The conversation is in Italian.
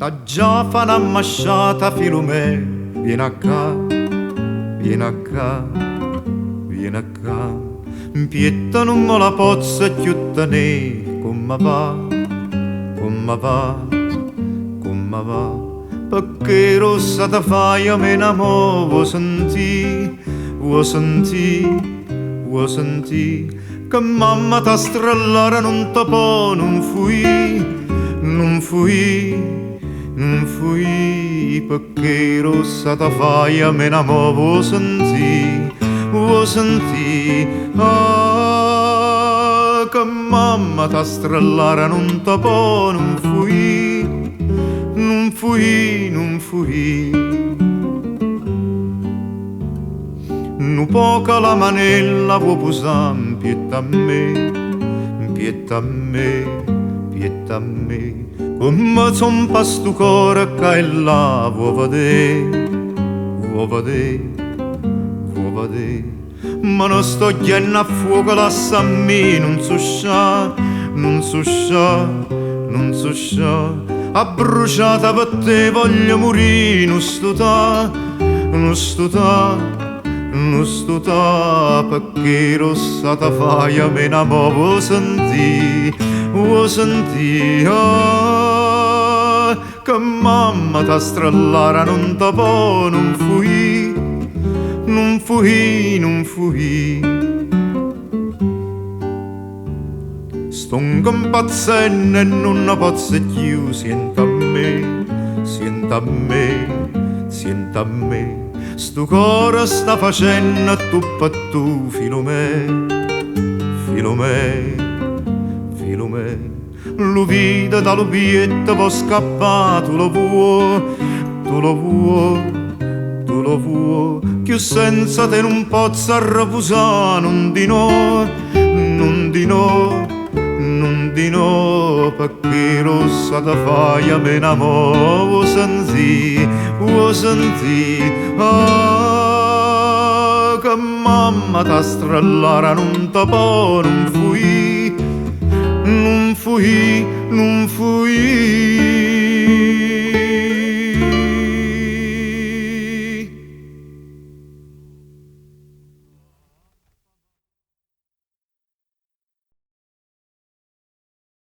t'ha già fa un'ammasciata Filumè, vieni a ca, vieni a ca, vieni a ca. Pietta non me la pozza chiuttane, come va, come va, come va. Perché rossa ta fai a me n'amo, vuoi sentì, vuoi sentì, vuoi sentì, che mamma t'ha strellare non te può, non fui, non fui, non fui, perché rossa ta fai a me n'amo, vuoi sentì, vuoi sentì, ah, che mamma t'ha strellare non te può, non fui, non fui, non fui. Nu poca la manella vuoi posare, pietta a me, pietta a me, pietta a me. Come son pa stu cuore che è là, vuoi vedere, vuoi vedere, vuoi vedere. Ma non sto chiedendo a fuoco, lascia a me, non so scià, non so scià, non so scià. A bruciata per te voglio morire, non sto ta, non sto ta, non sto ta, perché rossa ta fai a me n'amo, vuoi sentì, ah, che mamma t'ha strellara non te può, non fui, non fui, non fui. Sto impazzendo e non ne posso più, senta a me, senta a me, senta a me. Sto cuore sta facendo tu per tu, Filumè, Filumè, Filumè. Lo vide da lubietto può scappare, tu lo vuoi, tu lo vuoi, tu lo vuoi. Che senza te non posso rafusare, non di no, non di no, non di no, perché rossa te fai a me n'amo, vuoi sentì, ah, che mamma t'ha strellara non te può, non fui, non fui, non fui.